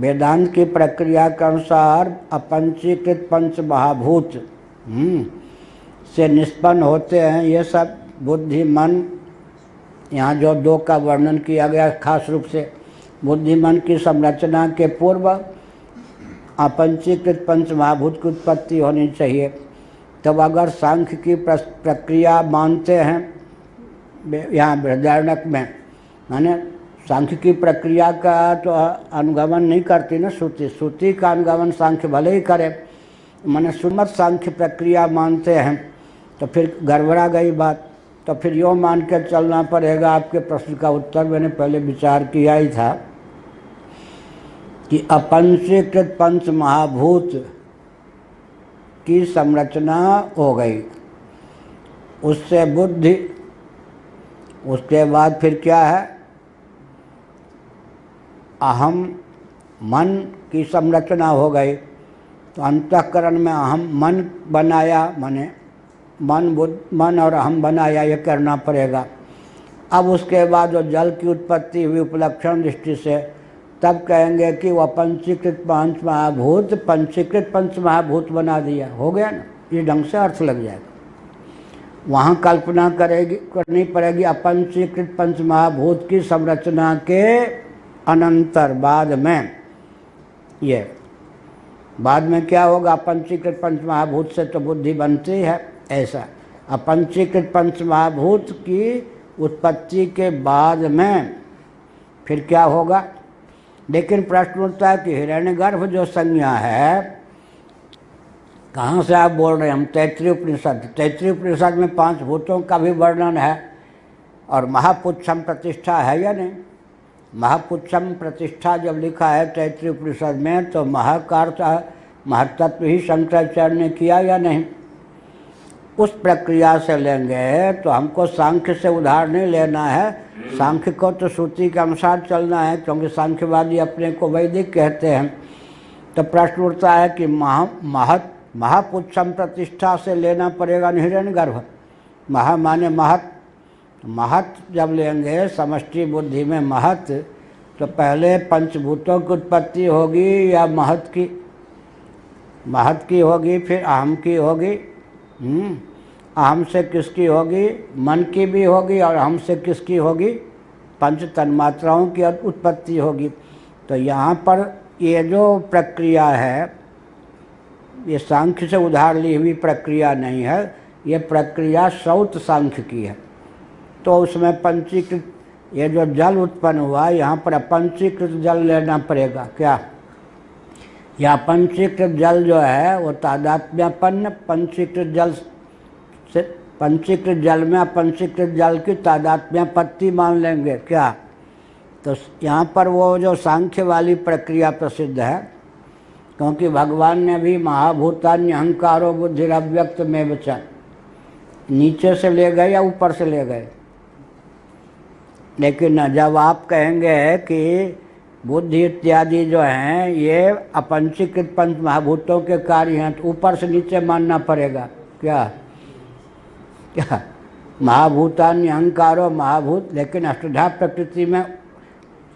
वेदांत की प्रक्रिया के अनुसार अपंचीकृत पंच महाभूत से निष्पन्न होते हैं। ये सब बुद्धि मन, यहाँ जो दो का वर्णन किया गया खास रूप से, बुद्धि मन की संरचना के पूर्व अपंचीकृत पंच महाभूत की उत्पत्ति होनी चाहिए। तब अगर सांख्य की प्रक्रिया मानते हैं, यहाँ बृहदारण्यक में, माने सांख्य की प्रक्रिया का तो अनुगमन नहीं करती ना श्रुति, श्रुति का अनुगमन सांख्य भले ही करे, माने सुमत सांख्य प्रक्रिया मानते हैं, तो फिर गड़बड़ा गई बात। तो फिर यूँ मान के चलना पड़ेगा। आपके प्रश्न का उत्तर मैंने पहले विचार किया ही था कि अपंचीकृत पंच महाभूत की संरचना हो गई, उससे बुद्धि, उसके बाद फिर क्या है, अहम मन की संरचना हो गई। तो अंतःकरण में अहम मन बनाया, माने मन और अहम बनाया, ये करना पड़ेगा। अब उसके बाद जो जल की उत्पत्ति हुई उपलक्षण दृष्टि से, तब कहेंगे कि वह पंचीकृत पंच महाभूत पंचीकृत पंच महाभूत बना दिया, हो गया ना, इस ढंग से अर्थ लग जाएगा। वहाँ कल्पना करनी पड़ेगी अपंचीकृत पंच महाभूत की संरचना के अनंतर, बाद में। ये बाद में क्या होगा, अपंचीकृत पंच महाभूत से तो बुद्धि बनती है, ऐसा अपंचीकृत पंच महाभूत की उत्पत्ति के बाद में फिर क्या होगा। लेकिन प्रश्न उठता है कि हिरण्यगर्भ जो संज्ञा है, कहाँ से आप बोल रहे हैं? हम तैत्तिरीय उपनिषद में 5 भूतों का भी वर्णन है, और महापुच्छम प्रतिष्ठा है या नहीं? महापुच्छम प्रतिष्ठा जब लिखा है तैत्तिरीय उपनिषद में, तो महाकार महत्त्व ही शंकराचार्य ने किया या नहीं? उस प्रक्रिया से लेंगे तो हमको सांख्य से उधार नहीं लेना है, सांख्य को तो श्रुति के अनुसार चलना है, क्योंकि सांख्यवादी अपने को वैदिक कहते हैं। तो प्रश्न उठता है कि महापुच्छम प्रतिष्ठा से लेना पड़ेगा हिरण्यगर्भ। महा माने महत, महत जब लेंगे समष्टि बुद्धि में महत, तो पहले पंचभूतों की उत्पत्ति होगी या महत की होगी, फिर अहम की होगी। अहम से किसकी होगी? मन की भी होगी, और अहम से किसकी होगी? पंच तन्मात्राओं की उत्पत्ति होगी। तो यहाँ पर ये जो प्रक्रिया है, ये सांख्य से उधार ली हुई प्रक्रिया नहीं है, ये प्रक्रिया सौत सांख्य की है। तो उसमें पंचीकृत, ये जो जल उत्पन्न हुआ, यहाँ पर अपंचीकृत जल लेना पड़ेगा। क्या? या पंचीकृत जल जो है वो तादात्म्यपन्न पंचीकृत जल से, पंचीकृत जल में अपंचीकृत जल की तादात्म्यपत्ति मान लेंगे। क्या? तो यहाँ पर वो जो सांख्य वाली प्रक्रिया प्रसिद्ध है, क्योंकि भगवान ने भी महाभूतान्य अहंकारो बुद्धिरव्यक्त में बचा, नीचे से ले गए या ऊपर से ले गए? लेकिन जब आप कहेंगे कि बुद्धि इत्यादि जो हैं ये अपंचीकृत पंच महाभूतों के कार्य हैं, तो ऊपर से नीचे मानना पड़ेगा। क्या? महाभूतान्य अहंकारो महाभूत, लेकिन अष्टधा प्रकृति में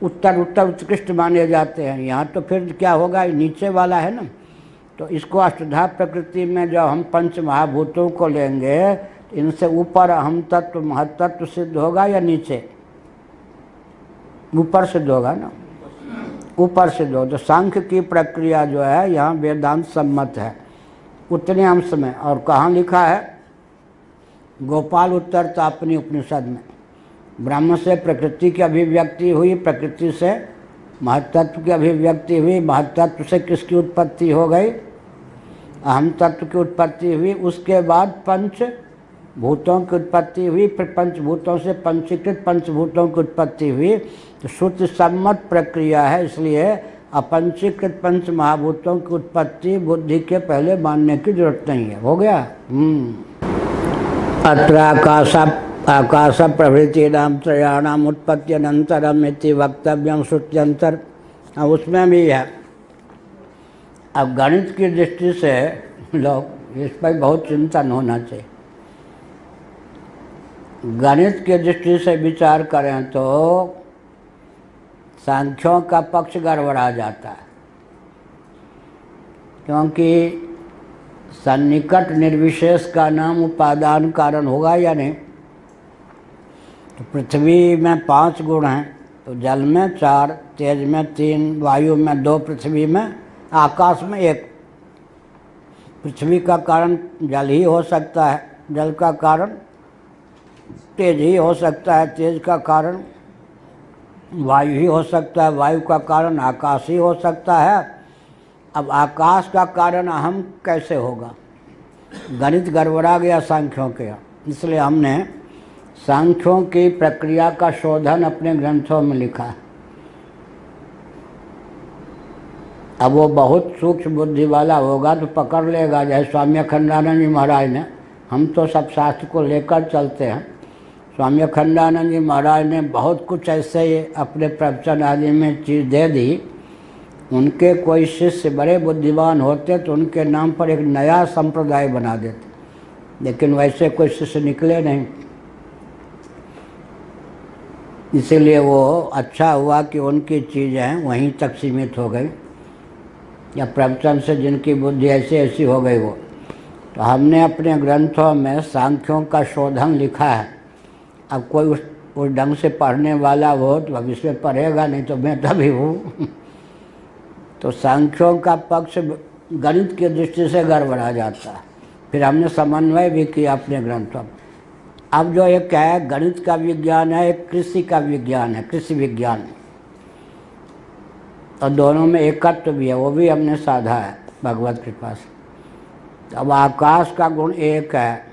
उत्तर उत्कृष्ट माने जाते हैं। यहाँ तो फिर क्या होगा, नीचे वाला है ना, तो इसको अष्टधा प्रकृति में जब हम पंच महाभूतों को लेंगे, इनसे ऊपर अहम तत्व महत्त्व सिद्ध होगा या नीचे? ऊपर सिद्ध होगा ना, ऊपर सिद्ध हो। तो सांख्य की प्रक्रिया जो है यहाँ वेदांत सम्मत है उतने अंश में। और कहाँ लिखा है? गोपाल उत्तर तापनी उपनिषद में। ब्रह्म से प्रकृति की अभिव्यक्ति हुई, प्रकृति से महत्त्व की अभिव्यक्ति हुई, महत्त्व से किसकी उत्पत्ति हो गई? अहम तत्व की उत्पत्ति हुई। उसके बाद पंच भूतों की उत्पत्ति हुई, फिर पंचभूतों से पंचीकृत पंचभूतों की उत्पत्ति हुई। तो श्रुति सम्मत प्रक्रिया है, इसलिए अपंचीकृत पंच महाभूतों की उत्पत्ति बुद्धि के पहले मानने की जरूरत नहीं है। हो गया? अत्र आकाश प्रभृतीनां त्रयाणाम उत्पत्त्यनंतरम इति वक्तव्यम श्रुत्यंतर। अब उसमें भी है। अब गणित की दृष्टि से लोग, इस पर बहुत चिंतन होना चाहिए। गणित की दृष्टि से विचार करें तो सांख्यों का पक्ष गड़बड़ा जाता है। क्योंकि सन्निकट निर्विशेष का नाम उपादान कारण होगा या नहीं। तो पृथ्वी में 5 गुण हैं, तो जल में 4, तेज में 3, वायु में 2, पृथ्वी में, आकाश में 1। पृथ्वी का कारण जल ही हो सकता है, जल का कारण तेज ही हो सकता है, तेज का कारण वायु ही हो सकता है, वायु का कारण आकाश ही हो सकता है। अब आकाश का कारण अहम कैसे होगा? गणित गड़बड़ा गया सांख्यों के, इसलिए हमने सांख्यों की प्रक्रिया का शोधन अपने ग्रंथों में लिखा है। अब वो बहुत सूक्ष्म बुद्धि वाला होगा तो पकड़ लेगा, जैसे स्वामी अखंडानंद जी महाराज ने। हम तो सब शास्त्र को लेकर चलते हैं। स्वामी अखंडानंद जी महाराज ने बहुत कुछ ऐसे अपने प्रवचन आदि में चीज़ दे दी। उनके कोई शिष्य बड़े बुद्धिमान होते तो उनके नाम पर एक नया संप्रदाय बना देते, लेकिन वैसे कोई शिष्य निकले नहीं। इसीलिए वो अच्छा हुआ कि उनकी चीज़ें वहीं तक सीमित हो गई, या प्रवचन से जिनकी बुद्धि ऐसी ऐसी हो गई वो। तो हमने अपने ग्रंथों में सांख्यों का शोधन लिखा है। अब कोई उस ढंग से पढ़ने वाला हो तो अब इसमें पढ़ेगा, नहीं तो मैं तभी हूँ। तो सांख्यों का पक्ष गणित की दृष्टि से गड़बड़ा जाता है। फिर हमने समन्वय भी किया अपने ग्रंथों में। अब जो एक है गणित का विज्ञान है, एक कृषि का विज्ञान है, कृषि विज्ञान, और दोनों में एकत्व भी है, वो भी हमने साधा है भगवत कृपा से। अब आकाश का गुण 1 है।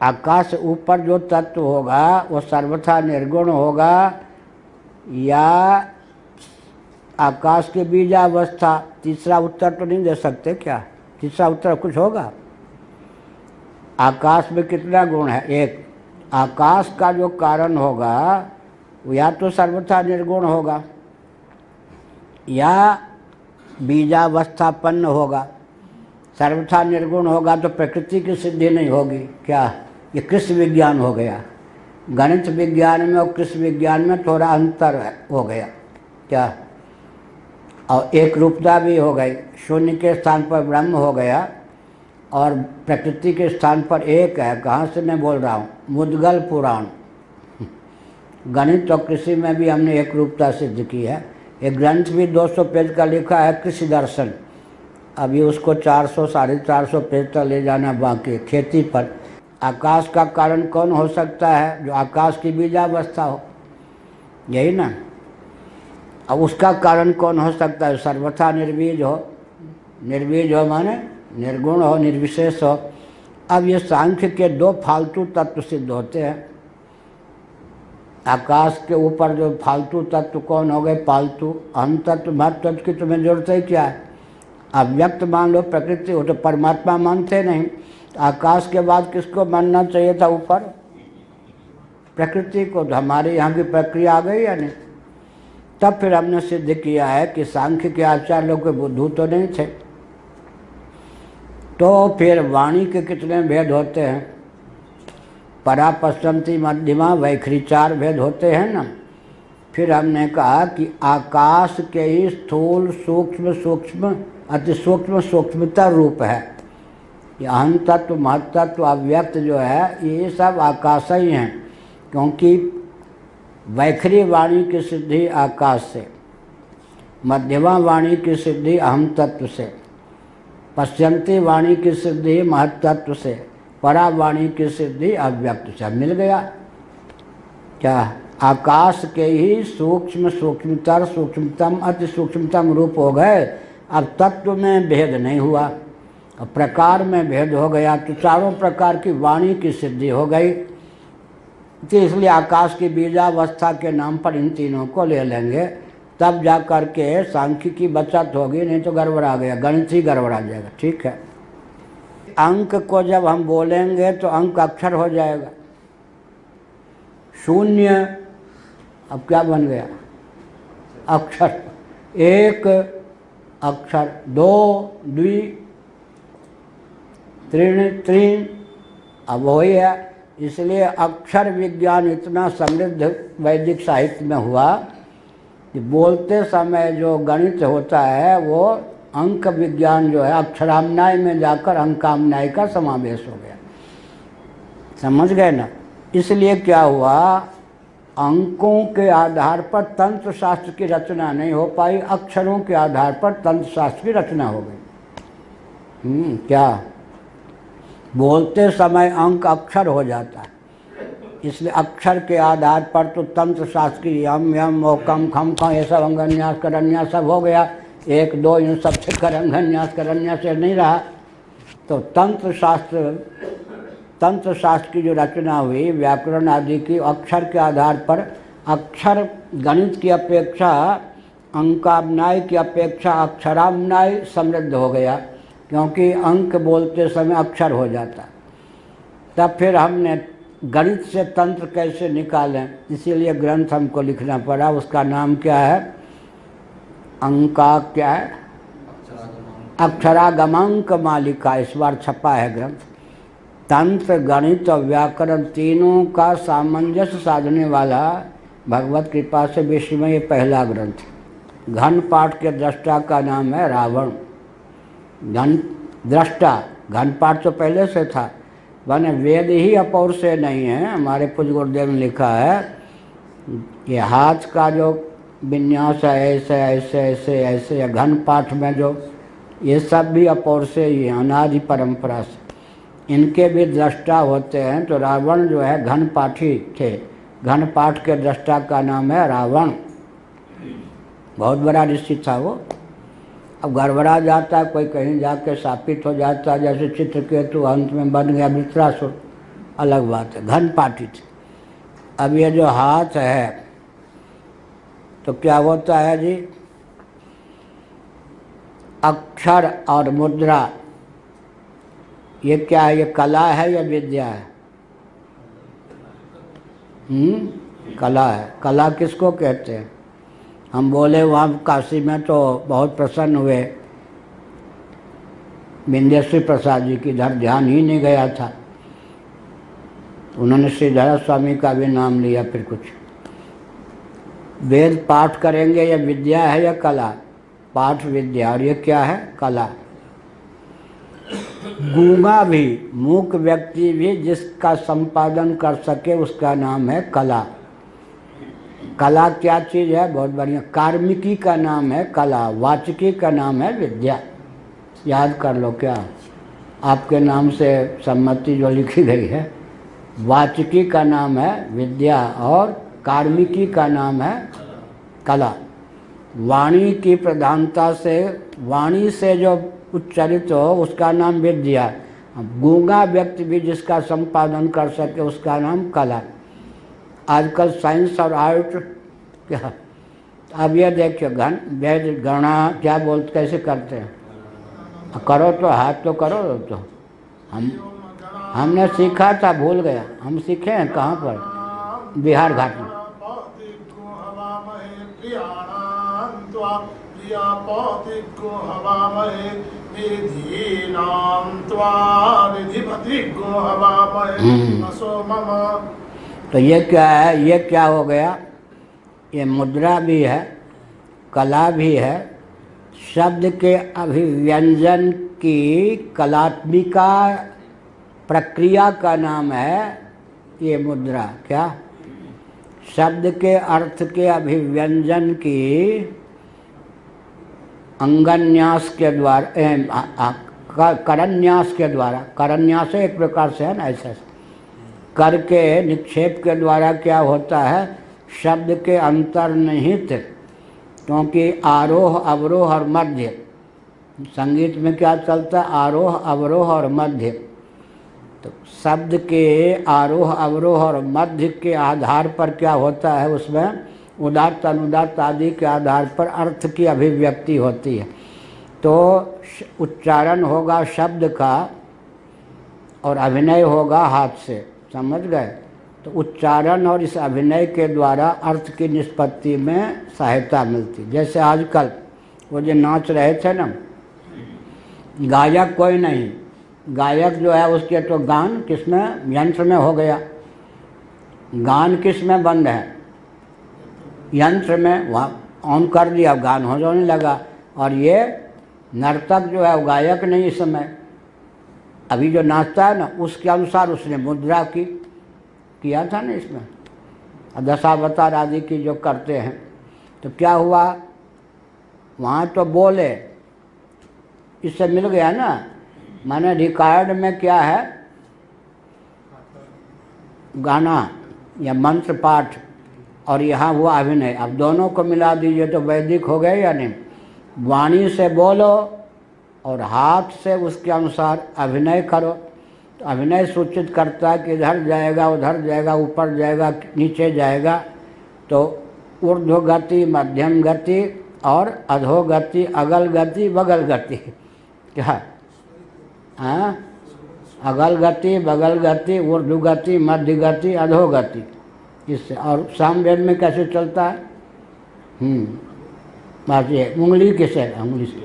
आकाश से ऊपर जो तत्व होगा वो सर्वथा निर्गुण होगा, या आकाश की बीजावस्था। तीसरा उत्तर तो नहीं दे सकते क्या? तीसरा उत्तर कुछ होगा? आकाश में कितना गुण है? 1। आकाश का जो कारण होगा वो या तो सर्वथा निर्गुण होगा या बीजावस्थापन्न होगा। सर्वथा निर्गुण होगा तो प्रकृति की सिद्धि नहीं होगी। क्या? ये कृषि विज्ञान हो गया। गणित विज्ञान में और कृषि विज्ञान में थोड़ा अंतर हो गया। क्या? और एक रूपता भी हो गई। शून्य के स्थान पर ब्रह्म हो गया और प्रकृति के स्थान पर एक है। कहाँ से मैं बोल रहा हूँ? मुद्गल पुराण। गणित और कृषि में भी हमने एक रूपता सिद्ध की है। एक ग्रंथ भी 200 पेज का लिखा है, कृषि दर्शन। अभी उसको 400 450 पेज तक ले जाना बाकी है। खेती पर आकाश का कारण कौन हो सकता है? जो आकाश की बीजावस्था हो, यही ना। अब उसका कारण कौन हो सकता है? सर्वथा निर्बीज हो। निर्बीज हो माने निर्गुण हो, निर्विशेष हो। अब ये सांख्य के 2 फालतू तत्व सिद्ध होते हैं। आकाश के ऊपर जो फालतू तत्व कौन हो गए? पालतू। अहम तत्व महत तत्व की तुम्हें जरूरत ही क्या है? अव्यक्त मान लो, प्रकृति हो, तो परमात्मा मानते नहीं। आकाश के बाद किसको मानना चाहिए था ऊपर? प्रकृति को। तो हमारे यहाँ की प्रक्रिया आ गई या नहीं? तब फिर हमने सिद्ध किया है कि सांख्य के आचार्य लोग के बुद्धू तो नहीं थे। तो फिर वाणी के कितने भेद होते हैं? परा, पश्चंती, मध्यमा, वैखरी, 4 भेद होते हैं ना। फिर हमने कहा कि आकाश के ही स्थूल, सूक्ष्म, सूक्ष्म, अति सूक्ष्म, सूक्ष्मतर रूप है। ये अहम तत्व, महत्तत्व, अव्यक्त जो है ये सब आकाश ही हैं। क्योंकि वैखरी वाणी की सिद्धि आकाश से, मध्यमा वाणी की सिद्धि अहम तत्व से, पश्चंती वाणी की सिद्धि महत्तत्व से, परा वाणी की सिद्धि अव्यक्त से। मिल गया क्या? आकाश के ही सूक्ष्म, सूक्ष्मतर, सूक्ष्मतम, अति सूक्ष्मतम रूप हो गए। अब तत्व में भेद नहीं हुआ, अब प्रकार में भेद हो गया, तो चारों प्रकार की वाणी की सिद्धि हो गई। तो इसलिए आकाश की बीजावस्था के नाम पर इन तीनों को ले लेंगे, तब जा कर के सांख्य की बचत होगी, नहीं तो गड़बड़ा गया, गणित ही गड़बड़ा जाएगा। ठीक है। अंक को जब हम बोलेंगे तो अंक अक्षर हो जाएगा। 0 अब क्या बन गया? अक्षर। 1 अक्षर, 2 द्वि, 3 त्रीन, अब वही है। इसलिए अक्षर विज्ञान इतना समृद्ध वैदिक साहित्य में हुआ कि बोलते समय जो गणित होता है वो अंक विज्ञान जो है अक्षराम्नाय में जाकर अंकाम्नाय का समावेश हो गया। समझ गए ना? इसलिए क्या हुआ, अंकों के आधार पर तंत्र शास्त्र की रचना नहीं हो पाई, अक्षरों के आधार पर तंत्र शास्त्र की रचना हो गई। क्या बोलते समय अंक अक्षर हो जाता है, इसलिए अक्षर के आधार पर तो तंत्र शास्त्र की यम यम ओ कम खम खम ये सब अंगन्यास करन्यास सब हो गया। 1 2 इन सबसे करंगन्यास करन्यास से नहीं रहा। तो तंत्र शास्त्र की जो रचना हुई व्याकरण आदि की, अक्षर के आधार पर, अक्षर गणित की अपेक्षा अंकाम्नाय की अपेक्षा अक्षराम्नाय समृद्ध हो गया, क्योंकि अंक बोलते समय अक्षर हो जाता। तब फिर हमने गणित से तंत्र कैसे निकालें, इसीलिए ग्रंथ हमको लिखना पड़ा। उसका नाम क्या है? अंका क्या है? अक्षरागमांक मालिका। इस बार छपा है ग्रंथ। तंत्र, गणित और व्याकरण तीनों का सामंजस्य साधने वाला भगवत कृपा से विश्व में ये पहला ग्रंथ है। घन पाठ के दृष्टा का नाम है रावण। घन दृष्टा, घन पाठ तो पहले से था, माने वेद ही अपौर से नहीं है। हमारे पूज्य गुरुदेव ने लिखा है ये हाथ का जो विन्यास है ऐसे ऐसे ऐसे ऐसे, घन पाठ में जो ये सब भी अपौर से ही है, अनादि परंपरा से। इनके भी दृष्टा होते हैं। तो रावण जो है घन पाठी थे। घन पाठ के दृष्टा का नाम है रावण। बहुत बड़ा ऋषि था वो। अब गड़बड़ा जाता, कोई कहीं जाके शापित हो जाता, जैसे चित्रकेतु अंत में बन गया वृत्रासुर, अलग बात है। घन पाठी थे। अब ये जो हाथ है तो क्या होता है जी, अक्षर और मुद्रा, ये क्या है? ये कला है या विद्या है? कला है। कला किसको कहते हैं? हम बोले वहाँ काशी में तो बहुत प्रसन्न हुए, विंध्यश्री प्रसाद जी की, इधर ध्यान ही नहीं गया था। उन्होंने श्रीधर स्वामी का भी नाम लिया। फिर कुछ वेद पाठ करेंगे, या विद्या है या कला? पाठ विद्या, और ये क्या है? कला। गूंगा भी, मूक व्यक्ति भी जिसका संपादन कर सके उसका नाम है कला। कला क्या चीज़ है? बहुत बढ़िया। कार्मिकी का नाम है कला, वाचकी का नाम है विद्या। याद कर लो। क्या आपके नाम से सम्मति जो लिखी गई है, वाचकी का नाम है विद्या और कार्मिकी का नाम है कला। वाणी की प्रधानता से, वाणी से जो उच्चरित हो उसका नाम विद्या। गूंगा व्यक्ति भी जिसका संपादन कर सके उसका नाम कला। आजकल साइंस और आर्ट क्या, अब ये देखिए वेद गणा क्या बोलते, कैसे करते हैं? करो तो हाथ तो करो। तो हमने सीखा था, भूल गया। हम सीखे हैं कहाँ पर? बिहार घाट में। तो ये क्या है? ये क्या हो गया? ये मुद्रा भी है, कला भी है। शब्द के अभिव्यंजन की कलात्मिका प्रक्रिया का नाम है ये मुद्रा। क्या? शब्द के अर्थ के अभिव्यंजन की अंगन्यास के द्वारा, करन्यास के द्वारा, करन्यास एक प्रकार से है ना, ऐसा करके निक्षेप के द्वारा क्या होता है? शब्द के अंतर्निहित, क्योंकि आरोह अवरोह और मध्य, संगीत में क्या चलता है? आरोह अवरोह और मध्य। तो शब्द के आरोह अवरोह और मध्य के आधार पर क्या होता है? उसमें उदात्त अनुदात्त आदि के आधार पर अर्थ की अभिव्यक्ति होती है। तो उच्चारण होगा शब्द का और अभिनय होगा हाथ से। समझ गए? तो उच्चारण और इस अभिनय के द्वारा अर्थ की निष्पत्ति में सहायता मिलती। जैसे आजकल वो जो नाच रहे थे ना, गायक कोई नहीं, गायक जो है उसके तो गान किसमें? यंत्र में हो गया। गान किस में बंद है? यंत्र में। वहाँ ऑन कर दिया, गान हो जाने लगा। और ये नर्तक जो है वो गायक नहीं इस समय, अभी जो नाचता है ना उसके अनुसार उसने मुद्रा की किया था ना इसमें, दशावतार आदि की जो करते हैं। तो क्या हुआ, वहाँ तो बोले, इससे मिल गया ना, माने रिकॉर्ड में क्या है, गाना या मंत्र पाठ, और यहाँ हुआ अभिनय। अब दोनों को मिला दीजिए तो वैदिक हो गए या नहीं। वाणी से बोलो और हाथ से उसके अनुसार अभिनय करो, तो अभिनय सूचित करता है कि इधर जाएगा, उधर जाएगा, ऊपर जाएगा, नीचे जाएगा। तो ऊर्ध्व गति, मध्यम गति और अधोगति, अगल गति, बगल गति। क्या? हाँ, अगल गति, बगल गति, ऊर्ध्व गति, मध्य गति, अधोगति। इससे और सामवेद में कैसे चलता है? बात ये उंगली किसे, उंगली से,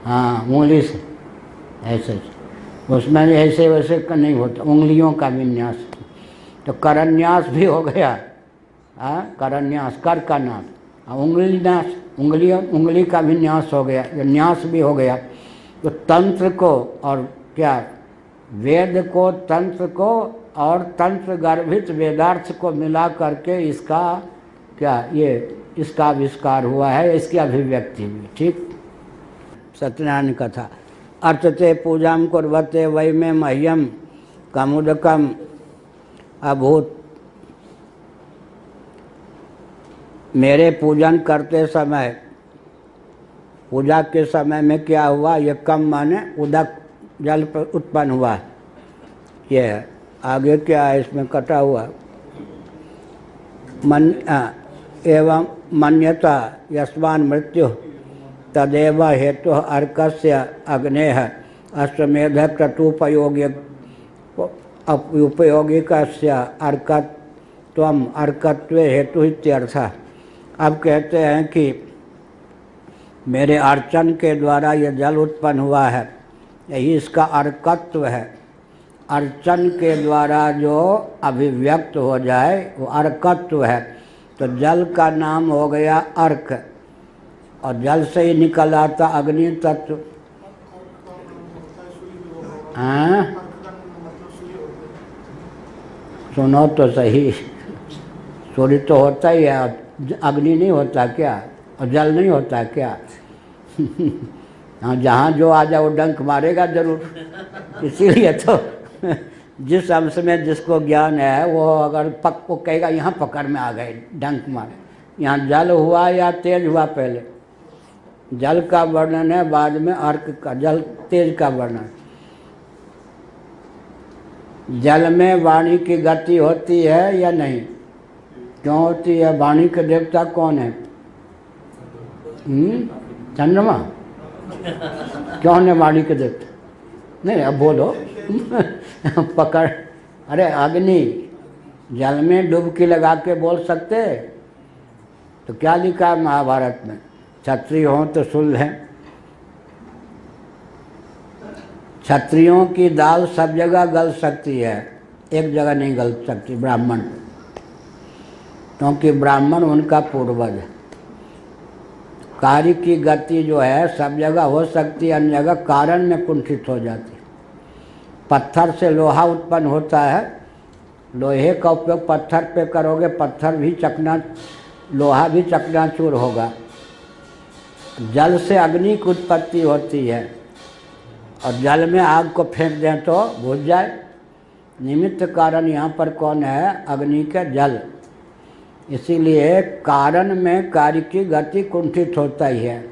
हाँ उंगली से ऐसे, उसमें ऐसे वैसे नहीं होता, उंगलियों का विन्यास। तो करन्यास भी हो गया, हाँ करन्यास, कर का नाश, उंगली नाश, उंगली का विन्यास हो गया, न्यास भी हो गया। तो तंत्र को और क्या, वेद को, तंत्र को और तंत्र गर्भित वेदार्थ को मिला करके इसका क्या, ये इसका आविष्कार हुआ है, इसकी अभिव्यक्ति हुई। ठीक, सत्यनारायण कथा। अर्चते पूजा कुर्वते वै में मह्यम कमुदकम अभूत। मेरे पूजन करते समय, पूजा के समय में क्या हुआ, ये कम माने उदक, जल उत्पन्न हुआ। ये है, आगे क्या है इसमें कटा हुआ, मन एवं मन्यता यस्मान् मृत्यु तदेव हेतु अर्कस्य अग्नेः अश्वमेध क्रतुपयोगिकस्य अर्कत्वम अर्कत्वे हेतु इत्यर्थः। अब कहते हैं कि मेरे अर्चन के द्वारा ये जल उत्पन्न हुआ है, यही इसका अर्कत्व है। अर्चन के द्वारा जो अभिव्यक्त हो जाए वो अर्कत्व है। तो जल का नाम हो गया अर्क, और जल से ही निकल आता अग्नि तत्व। हाँ सुनो तो सही, सूर्य तो होता ही है, अग्नि नहीं होता क्या, और जल नहीं होता क्या? हाँ, जहाँ जो आ जाए वो डंक मारेगा जरूर। इसीलिए तो जिस अंश में जिसको ज्ञान है वो अगर वो कहेगा यहाँ पकड़ में आ गए, डंक मारे। यहाँ जल हुआ या तेज हुआ, पहले जल का वर्णन है, बाद में अर्क का, जल तेज का वर्णन। जल में वाणी की गति होती है या नहीं? क्यों होती है? वाणी के देवता कौन है? चंद्रमा। क्यों है वाणी के देवता? नहीं अब बोलो। पकड़, अरे अग्नि, जल में डुबकी लगा के बोल सकते? तो क्या लिखा है महाभारत में, क्षत्रिय हो तो सुन है, क्षत्रियों की दाल सब जगह गल सकती है, एक जगह नहीं गल सकती, ब्राह्मण, क्योंकि ब्राह्मण उनका पूर्वज है। कार्य की गति जो है सब जगह हो सकती है, अन्य जगह कारण में कुंठित हो जाती है। पत्थर से लोहा उत्पन्न होता है, लोहे का उपयोग पत्थर पे करोगे, पत्थर भी लोहा भी चकनाचूर होगा। जल से अग्नि की उत्पत्ति होती है, और जल में आग को फेंक दें तो बुझ जाए। निमित्त कारण यहाँ पर कौन है? अग्नि का जल। इसीलिए कारण में कार्य की गति कुंठित होता ही है।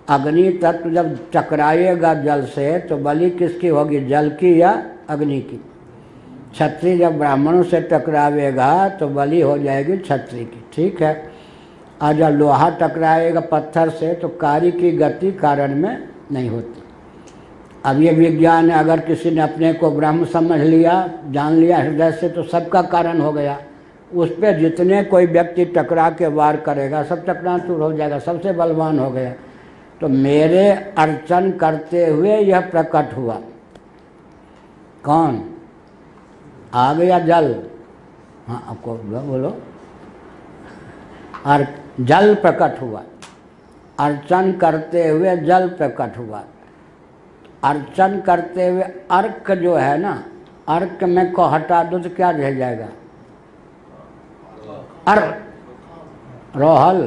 अग्नि तत्व जब टकराएगा जल से तो बलि किसकी होगी, जल की या अग्नि की? क्षत्रिय जब ब्राह्मणों से टकरावेगा तो बलि हो जाएगी क्षत्रिय की। ठीक है, और जब लोहा टकराएगा पत्थर से तो कार्य की गति कारण में नहीं होती। अब ये विज्ञान है, अगर किसी ने अपने को ब्रह्म समझ लिया, जान लिया हृदय से, तो सबका कारण हो गया। उस पर जितने कोई व्यक्ति टकरा के वार करेगा सब चकनाचूर हो जाएगा, सबसे बलवान हो गया। तो मेरे अर्चन करते हुए यह प्रकट हुआ। कौन आ गया? जल। हाँ आपको बोलो, और जल प्रकट हुआ। अर्चन करते हुए जल प्रकट हुआ। अर्चन करते हुए अर्क जो है ना, अर्क में को हटा दो तो क्या रह जाएगा? अर, रोहल,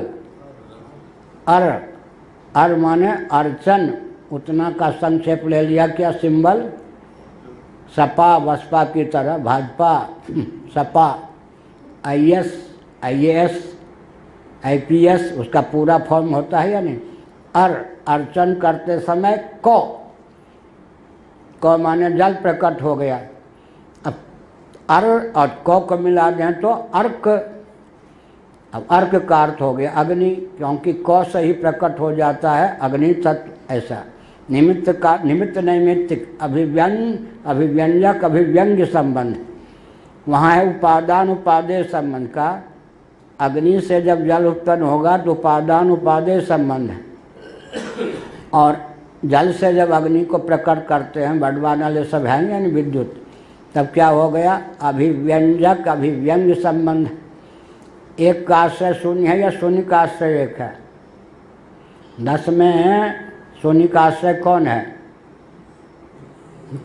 अर माने अर्चन, उतना का संक्षेप ले लिया। क्या सिंबल? सपा बसपा की तरह, Bhajpa Sapa, IS IAS IPS उसका पूरा फॉर्म होता है या नहीं? अर्चन करते समय को माने जल प्रकट हो गया। अब अर और को मिला दें तो अर्क। अब अर्क का अर्थ हो गया अग्नि, क्योंकि को से ही प्रकट हो जाता है अग्नि तत्व। ऐसा निमित्त का निमित्त नैमित्तिक, अभिव्यंजक अभिव्यंग्य संबंध, वहाँ है उपादान उपादेय संबंध का। अग्नि से जब जल उत्पन्न होगा तो उपादान उपादेय संबंध है, और जल से जब अग्नि को प्रकट करते हैं, बढ़वाना ले सब है यानी विद्युत, तब क्या हो गया? अभिव्यंजक अभिव्यंग्य संबंध। एक का आश्रय शून्य है या शून्य का आश्रय एक है? 10 में शून्य का आश्रय कौन है?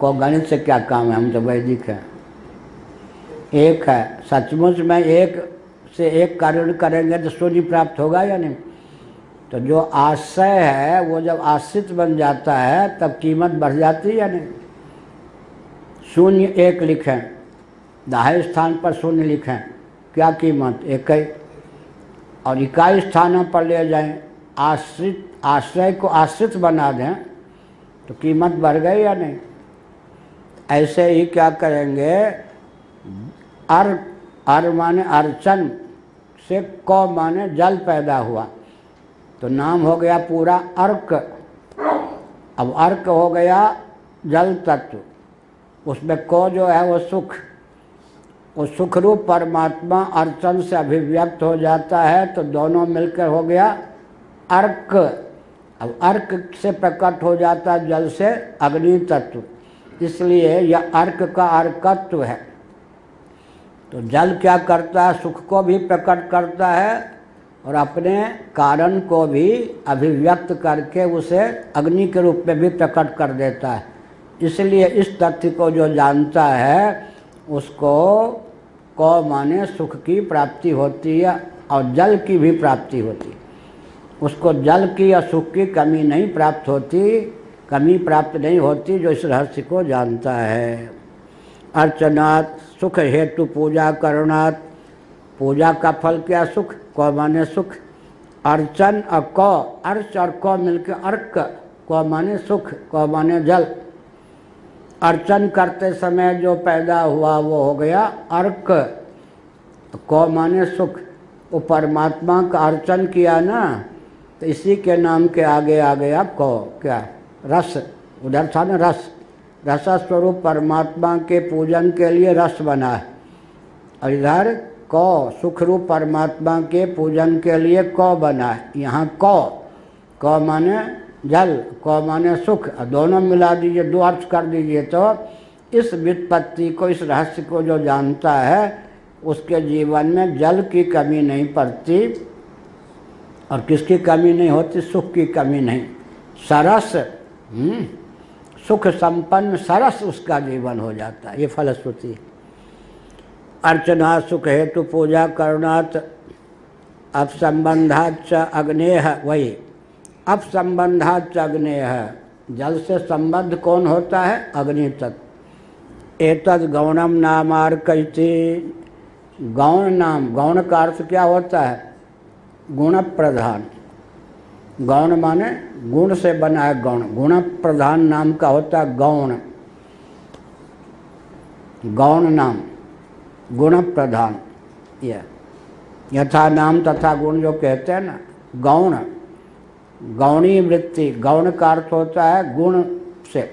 को गणित से क्या काम है, हम तो वैदिक हैं। एक है। सचमुच में एक से एक का ऋण करेंगे तो शून्य प्राप्त होगा या नहीं? तो जो आश्रय है वो जब आश्रित बन जाता है तब कीमत बढ़ जाती है या नहीं? शून्य एक लिखें, दाहिने स्थान पर शून्य लिखें, क्या कीमत? एक ही। और इकाई स्थानों पर ले जाएं, आश्रय को आश्रित बना दें तो कीमत बढ़ गई या नहीं? ऐसे ही क्या करेंगे? अर माने अर्चन से को माने जल पैदा हुआ तो नाम हो गया पूरा अर्क। अब अर्क हो गया जल तत्व, उसमें को जो है वो सुख, वो सुख रूप परमात्मा अर्चन से अभिव्यक्त हो जाता है तो दोनों मिलकर हो गया अर्क। अब अर्क से प्रकट हो जाता है जल से अग्नि तत्व, इसलिए यह अर्क का अर्कत्व है। तो जल क्या करता है? सुख को भी प्रकट करता है और अपने कारण को भी अभिव्यक्त करके उसे अग्नि के रूप में भी प्रकट कर देता है। इसलिए इस तथ्य को जो जानता है उसको को माने सुख की प्राप्ति होती है और जल की भी प्राप्ति होती है। उसको जल की या सुख की कमी नहीं प्राप्त होती, कमी प्राप्त नहीं होती जो इस रहस्य को जानता है। अर्चनात् सुख हेतु पूजा करणात्, पूजा का फल क्या? सुख, को माने सुख। अर्चन और को, अर्च और को मिलकर अर्क, को माने सुख, को माने जल। अर्चन करते समय जो पैदा हुआ वो हो गया अर्क, को माने सुख। वो परमात्मा का अर्चन किया ना, तो इसी के नाम के आगे आ गया को, क्या? रस। उधर था ना रस, रस स्वरूप परमात्मा के पूजन के लिए रस बना है, और इधर को सुख रूप परमात्मा के पूजन के लिए को बना है। यहाँ को माने जल, को माने सुख, दोनों मिला दीजिए, दो अर्थ कर दीजिए तो इस व्युत्पत्ति को, इस रहस्य को जो जानता है उसके जीवन में जल की कमी नहीं पड़ती। और किसकी कमी नहीं होती? सुख की कमी नहीं। सरस, सुख संपन्न सरस उसका जीवन हो जाता है। ये फलश्रुति। अर्चना सुख हेतु पूजा करणात् अपसंबंधाच्च अग्नेह, वही अपसंबंधाच्च अग्नेह, जल से संबंध कौन होता है? अग्नि तत्व। एतद् गौणम नामार्कयति, गौण नाम, गौण का अर्थ क्या होता है? गुण प्रधान। गौण माने गुण से बना है गौण, गुण प्रधान नाम का होता है गौण। गौण नाम गुण प्रधान, यह यथा नाम तथा गुण जो कहते हैं ना, गौण, गौणी वृत्ति। गौण का अर्थ होता है गुण से।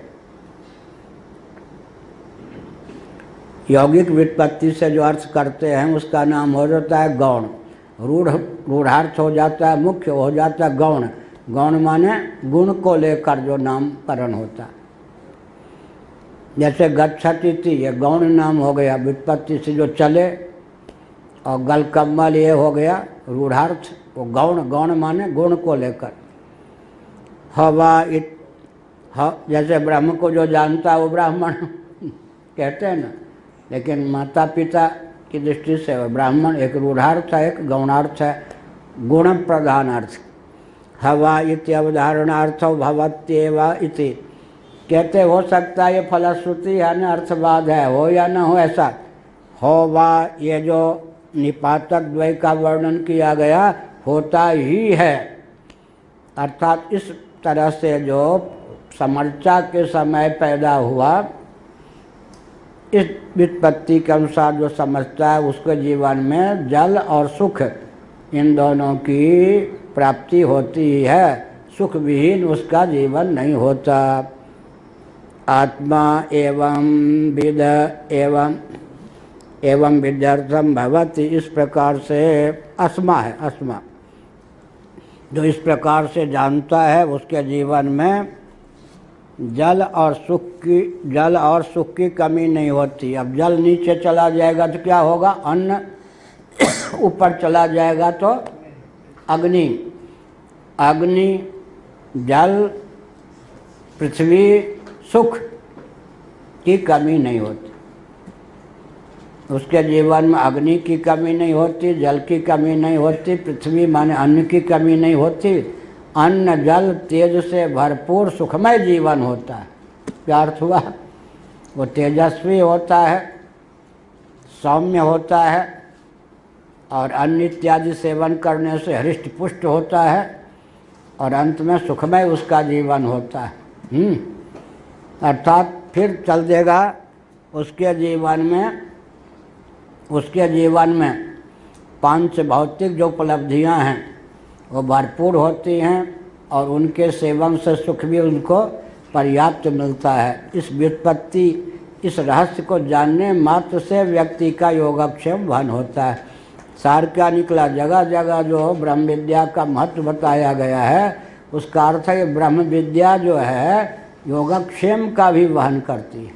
यौगिक व्युत्पत्ति से जो अर्थ करते हैं उसका नाम हो जाता है गौण। रूढ़ार्थ हो जाता है, मुख्य हो जाता है गौण। गौण माने गुण को लेकर जो नामकरण होता है। जैसे गच्छति थी, ये गौण नाम हो गया, व्युत्पत्ति से जो चले, और गलकम्मल ये हो गया रूढ़ार्थ, वो गौण। गौण माने गुण को लेकर। हवा जैसे ब्रह्म को जो जानता है वो ब्राह्मण कहते हैं ना, लेकिन माता पिता की दृष्टि से वह ब्राह्मण एक रूढ़ार्थ है, एक गौणार्थ है, गुण प्रधान अर्थ। हवा इति अवधारणार्थ भवत्येव इति कहते हो सकता है ये फलश्रुति है ना, अर्थवाद है, हो या न हो ऐसा। हो वा ये जो निपातक द्वय का वर्णन किया गया होता ही है, अर्थात इस तरह से जो समर्चा के समय पैदा हुआ, इस व्युत्पत्ति के अनुसार जो समझता है उसके जीवन में जल और सुख इन दोनों की प्राप्ति होती है, सुख विहीन उसका जीवन नहीं होता। आत्मा एवं विद एवं विद्यार्थम भवति, इस प्रकार से अस्मा है, अस्मा जो इस प्रकार से जानता है उसके जीवन में जल और सुख की कमी नहीं होती। अब जल नीचे चला जाएगा तो क्या होगा, अन्न ऊपर चला जाएगा तो अग्नि, जल, पृथ्वी, सुख की कमी नहीं होती। उसके जीवन में अग्नि की कमी नहीं होती, जल की कमी नहीं होती, पृथ्वी माने अन्न की कमी नहीं होती। अन्न जल तेज से भरपूर सुखमय जीवन होता है। क्या अर्थ हुआ, वो तेजस्वी होता है, सौम्य होता है और अन्न इत्यादि सेवन करने से हृष्ट पुष्ट होता है और अंत में सुखमय उसका जीवन होता है। अर्थात फिर चल देगा उसके जीवन में पांच भौतिक जो उपलब्धियां हैं वो भरपूर होती हैं और उनके सेवन से सुख भी उनको पर्याप्त मिलता है। इस व्युत्पत्ति, इस रहस्य को जानने मात्र से व्यक्ति का योगक्षेम भन होता है। सार क्या निकला, जगह जगह जो ब्रह्म विद्या का महत्व बताया गया है उसका अर्थ है ब्रह्म विद्या जो है योगक्षेम का भी वहन करती है।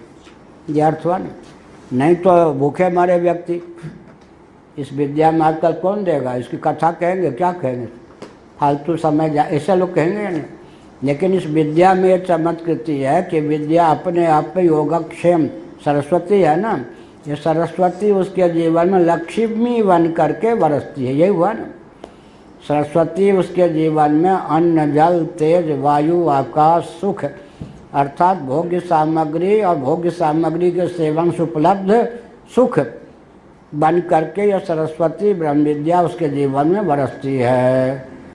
यह अर्थ हुआ ना, नहीं तो भूखे मरे व्यक्ति इस विद्या में आजकल कौन देगा, इसकी कथा कहेंगे, क्या कहेंगे, फालतू समय जा, ऐसे लोग कहेंगे या नहीं। लेकिन इस विद्या में एक चमत्कृति है कि विद्या अपने आप में योगक्षेम, सरस्वती है ना, ये सरस्वती उसके जीवन में लक्ष्मी बन करके बरसती है। यही हुआ ना, सरस्वती उसके जीवन में अन्न जल तेज वायु आकाश सुख अर्थात भोग्य सामग्री और भोग्य सामग्री के सेवन से उपलब्ध सुख बन करके यह सरस्वती ब्रह्म विद्या उसके जीवन में बरसती है।